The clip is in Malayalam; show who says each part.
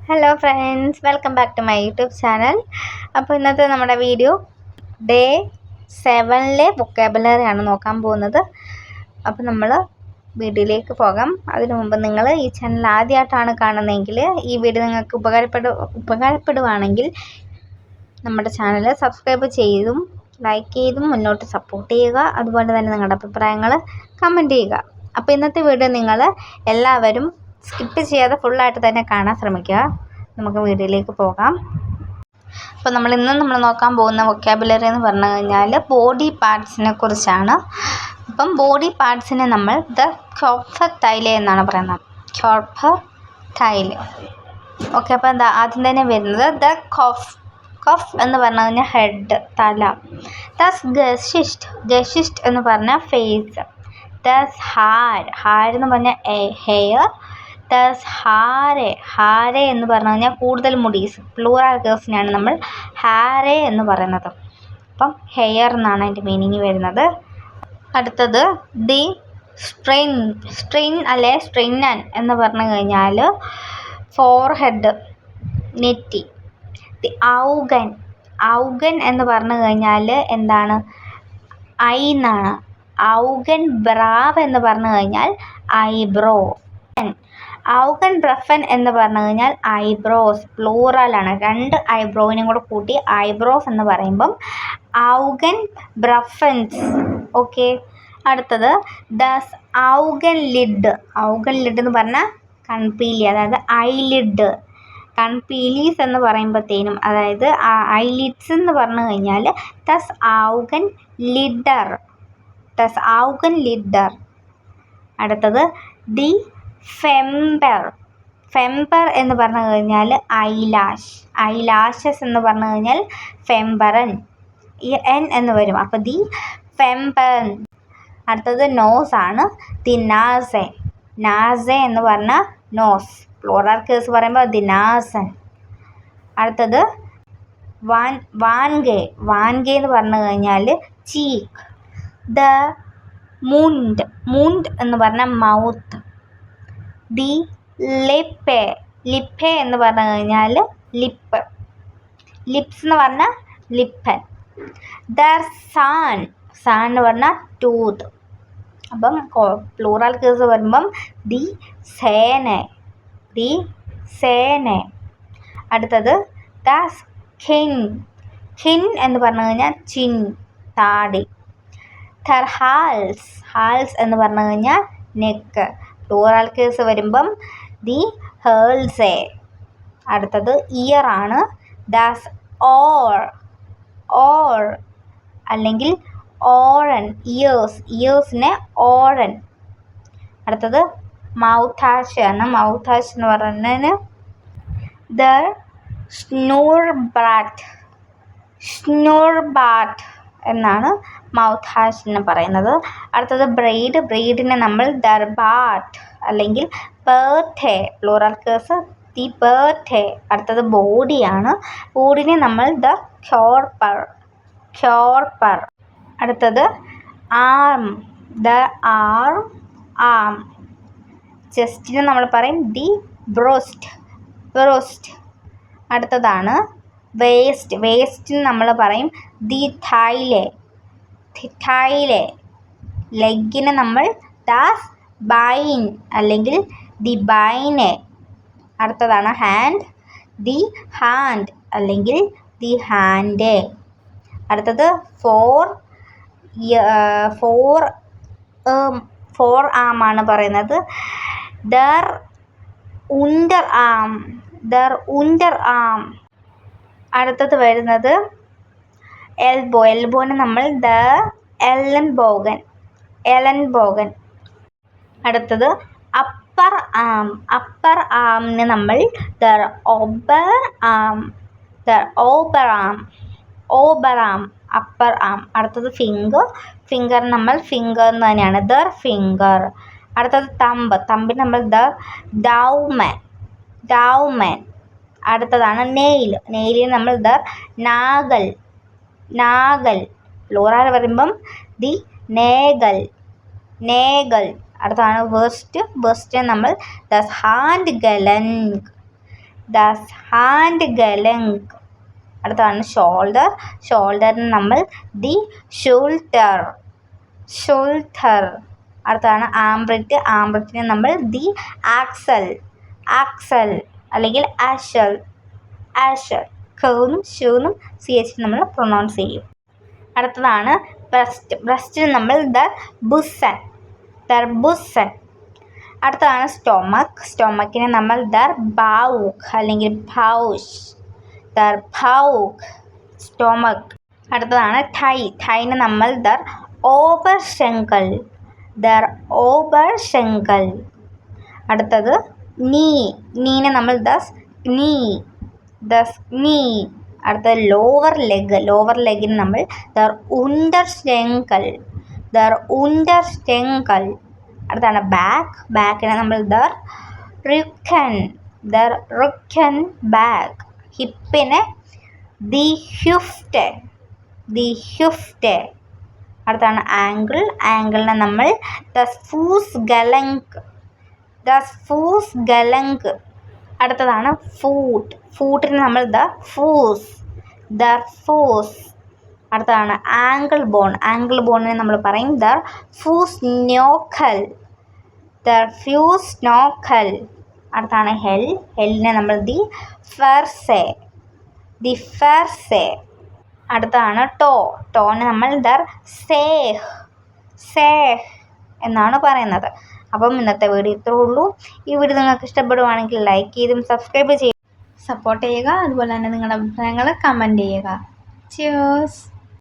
Speaker 1: Hello friends, welcome back to my YouTube channel. അപ്പോൾ ഇന്നത്തെ നമ്മുടെ വീഡിയോ ഡേ 7 വൊക്കാബുലറി ആണ് നോക്കാൻ പോകുന്നത്. അപ്പോൾ നമ്മൾ വീഡിയോയിലേക്ക് പോകാം. അതിനു മുമ്പ് നിങ്ങൾ ഈ ചാനൽ ആദ്യമായിട്ടാണ് കാണുന്നതെങ്കിൽ ഈ വീഡിയോ നിങ്ങൾക്ക് ഉപകാരപ്പെടുവാണെങ്കിൽ നമ്മുടെ ചാനൽ സബ്സ്ക്രൈബ് ചെയ്തും ലൈക്ക് ചെയ്തും മുന്നോട്ട് സപ്പോർട്ട് ചെയ്യുക. അതുപോലെ തന്നെ നിങ്ങളുടെ അഭിപ്രായങ്ങൾ കമൻറ്റ് ചെയ്യുക. അപ്പോൾ ഇന്നത്തെ വീഡിയോ നിങ്ങൾ എല്ലാവരും സ്കിപ്പ് ചെയ്യാതെ ഫുള്ളായിട്ട് തന്നെ കാണാൻ ശ്രമിക്കുക. നമുക്ക് വീഡിയോയിലേക്ക് പോകാം. അപ്പോൾ നമ്മൾ നോക്കാൻ പോകുന്ന വൊക്കാബുലറി എന്ന് പറഞ്ഞു കഴിഞ്ഞാൽ ബോഡി പാർട്സിനെ കുറിച്ചാണ്. അപ്പം ബോഡി പാർട്സിനെ നമ്മൾ ദ കോർപ്പർ ടൈലെ എന്നാണ് പറയുന്നത്. Copper tile. ഓക്കെ, അപ്പോൾ എന്താ ആദ്യം തന്നെ വരുന്നത് ദ കഫ് എന്ന് പറഞ്ഞു കഴിഞ്ഞാൽ ഹെഡ്, തല. ദസ് ഗഷിസ്റ്റ് എന്ന് പറഞ്ഞാൽ ഫേസ്. ദസ് ഹാർ എന്ന് പറഞ്ഞാൽ ഹെയർ. ദസ് ഹാരെ എന്ന് പറഞ്ഞു കഴിഞ്ഞാൽ കൂടുതൽ മുടീസ്. പ്ലൂറൽ കേസിനാണ് നമ്മൾ ഹാരെ എന്ന് പറയുന്നത്. അപ്പം ഹെയർ എന്നാണ് അതിൻ്റെ മീനിങ് വരുന്നത്. അടുത്തത് ദി സ്ട്രിൻ അല്ലെ സ്ട്രിന്നൻ എന്ന് പറഞ്ഞു കഴിഞ്ഞാൽ ഫോർഹെഡ്, നെറ്റി. ദി ഔഗൻ എന്ന് പറഞ്ഞു കഴിഞ്ഞാൽ എന്താണ്? ഐ എന്നാണ്. ഔഗൻ ബ്രാവ് എന്ന് പറഞ്ഞു കഴിഞ്ഞാൽ ഐബ്രോ. ഔഗൻ ബ്രഫൻ എന്ന് പറഞ്ഞു കഴിഞ്ഞാൽ ഐബ്രോസ്, പ്ലൂറലാണ്. 2 ഐബ്രോവിനും കൂടെ കൂട്ടി ഐബ്രോസ് എന്ന് പറയുമ്പം ഔഗൻ ബ്രഫൻസ്. ഓക്കെ, അടുത്തത് ദസ് ഔഗൻ ലിഡ് എന്ന് പറഞ്ഞാൽ കൺപീലി, അതായത് ഐലിഡ്. കൺപീലീസ് എന്ന് പറയുമ്പോഴത്തേനും, അതായത് ഐലിഡ്സ് എന്ന് പറഞ്ഞു കഴിഞ്ഞാൽ ദസ് ഔഗൻ ലിഡർ. അടുത്തത് ദി ഫെമ്പർ എന്ന് പറഞ്ഞു കഴിഞ്ഞാൽ ഐലാഷസ് എന്ന് പറഞ്ഞു കഴിഞ്ഞാൽ ഫെമ്പറൻ, എൻ എന്ന് വരും. അപ്പോൾ ദി ഫെമ്പൻ. അടുത്തത് നോസ് ആണ്. ദി നാസെ എന്ന് പറഞ്ഞാൽ നോസ്, പ്ലൂറൽ കേസ് പറയുമ്പോൾ ദി നാസൻ. അടുത്തത് വാൻഗെ എന്ന് പറഞ്ഞു കഴിഞ്ഞാൽ ചീക്ക്. ദ മുണ്ട് എന്ന് പറഞ്ഞാൽ മൗത്ത്. ദി ലിപ്പെ എന്ന് പറഞ്ഞു കഴിഞ്ഞാൽ ലിപ്പ്. ലിപ്സ് എന്ന് പറഞ്ഞാൽ ലിപ്പൻ. ദർ സാൻ എന്ന് പറഞ്ഞാൽ ടൂത്ത്. അപ്പം പ്ലൂറൽ കേസ് വരുമ്പം ദി സേനെ. അടുത്തത് ദ സ്കിൻ എന്ന് പറഞ്ഞു കഴിഞ്ഞാൽ ചിൻ, താടി. ദർ ഹാൽസ് എന്ന് പറഞ്ഞു കഴിഞ്ഞാൽ നെക്ക്. പ്ലൂറൽ കേസ് വരുമ്പം ദി ഹേൾസെ. അടുത്തത് ഇയർ ആണ്. ദാസ് ഓർ അല്ലെങ്കിൽ ഓറൻ, ഇയേഴ്സിനെ ഓറൻ. അടുത്തത് മൗത്താഷ് ആണ്. മൗത്താഷ് എന്ന് പറഞ്ഞതിന് ദ സ്നൂർബാറ്റ് എന്നാണ് മൗത്ത് ഹാഷ് എന്ന് പറയുന്നത്. അടുത്തത് ബ്രെയ്ഡിനെ നമ്മൾ ദർബാറ്റ് അല്ലെങ്കിൽ ബേർത്തെ, പ്ലൂറൽ കേസ് ദി ബേർത്തെ. അടുത്തത് ബോഡിയാണ്. ബോഡിനെ നമ്മൾ ദ ക്യോർപ്പർ. അടുത്തത് ദ ആം. ചെസ്റ്റിന് നമ്മൾ പറയും ദി ബ്രോസ്റ്റ്. അടുത്തതാണ് വേസ്റ്റിന് നമ്മൾ പറയും ദി തൈലെ. ലെഗിന് നമ്മൾ ദാസ് ബൈൻ അല്ലെങ്കിൽ ദി ബൈനെ. അടുത്തതാണ് ഹാൻഡ്, ദി ഹാൻഡ് അല്ലെങ്കിൽ ദി ഹാൻഡ്. അടുത്തത് ഫോർ ആം ആണ് പറയുന്നത്. ദർ ഉണ്ടർ ആം. അടുത്തത് വരുന്നത് എൽബോനെ നമ്മൾ ദ എലൻബോഗൻ. അടുത്തത് അപ്പർ ആമിന് നമ്മൾ ദർ ഓബറാം, അപ്പർ ആം. അടുത്തത് ഫിംഗർ നമ്മൾ ഫിംഗർ എന്ന് തന്നെയാണ്, ദർ ഫിംഗർ. അടുത്തത് തമ്പിന് നമ്മൾ ദ ഡൗമൻ. അടുത്തതാണ് നെയിലിന് നമ്മൾ ദ നാഗൽ. പ്ലൂറൽ വരുമ്പം ദി നേഗൽ. അടുത്താണ് വെസ്റ്റ് നമ്മൾ ദ ഹാൻഡ് ഗലങ്. ദാസ് ഹാൻഡ് ഗലങ്ക്. അടുത്തതാണ് ഷോൾഡർ. ഷോൾഡറിന് നമ്മൾ ദി ഷോൾഡർ. ഷോൾഡർ. അടുത്തതാണ് ആംബ്രിറ്റ്. ആംബ്രിറ്റിന് നമ്മൾ ദി ആക്സൽ. ആക്സൽ അല്ലെങ്കിൽ ആഷൽ. ആഷൽ. കെന്നും ഷൂന്നും CH നമ്മൾ പ്രൊനൗൺസ് ചെയ്യും. അടുത്തതാണ് ബ്രസ്റ്റ്. ബ്രസ്റ്റിന് നമ്മൾ ദ ബുസൻ. ദർ ബുസൻ. അടുത്തതാണ് സ്റ്റൊമക്ക്. സ്റ്റൊമക്കിനെ നമ്മൾ ദർ ബൗക്ക് അല്ലെങ്കിൽ ഭൗഷ്. ദർ ഭൗക്ക്. സ്റ്റൊമക്ക്. അടുത്തതാണ് ടൈ. ടൈന് നമ്മൾ ദർ ഓവർ ശങ്കൽ. ദർ ഓവർ ശങ്കൽ. അടുത്തത് നീ. നീനെ നമ്മൾ ദസ് നീ. ദസ് നീ. അടുത്തത് ലോവർ ലെഗ്. ലോവർ ലെഗിന് നമ്മൾ ദർ ഉണ്ടർ സ്റ്റെങ്കൽ. ദർ ഉണ്ടർ സ്റ്റെങ്കൽ. അടുത്താണ് ബാക്ക്. ബാക്കിനെ നമ്മൾ ദർ റിക്കൻ. ദർ റിക്കൻ ബാക്ക്. ഹിപ്പിനെ ദി ഹ്യുഫ്റ്റ്. ദി ഹ്യുഫ്റ്റ്. അടുത്താണ് ആങ്കിൾ. ആങ്കിളിനെ നമ്മൾ ദസ് ഫൂസ് ഗലങ്ക്. ദസ് ഫൂസ് ഗലങ്ക്. അടുത്തതാണ് ഫൂട്ട്. ഫൂട്ടിന് നമ്മൾ ദ ഫൂസ്. ദർ ഫൂസ്. അടുത്തതാണ് ആങ്കിൾ ബോൺ. ആങ്കിൾ ബോണിനെ നമ്മൾ പറയും ദർ ഫൂസ് നോക്കൽ. ദർ ഫ്യൂസ് നോക്കൽ. അടുത്താണ് ഹെൽ. ഹെല്ലിനെ നമ്മൾ ദി ഫെർസെ. ദി ഫെർസെ. അടുത്താണ് ടോ. ടോനെ നമ്മൾ ദർ സേഹ്. സേഹ് എന്നാണ് പറയുന്നത്. അപ്പം ഇന്നത്തെ വീഡിയോ ഇത്രേ ഉള്ളൂ. ഈ വീഡിയോ നിങ്ങൾക്ക് ഇഷ്ടപ്പെടുവാണെങ്കിൽ ലൈക്ക് ചെയ്തും സബ്സ്ക്രൈബ് ചെയ്ത് സപ്പോർട്ട് ചെയ്യുക. അതുപോലെ തന്നെ നിങ്ങളുടെ അഭിപ്രായങ്ങൾ കമൻറ്റ് ചെയ്യുക. ചിയേഴ്സ്.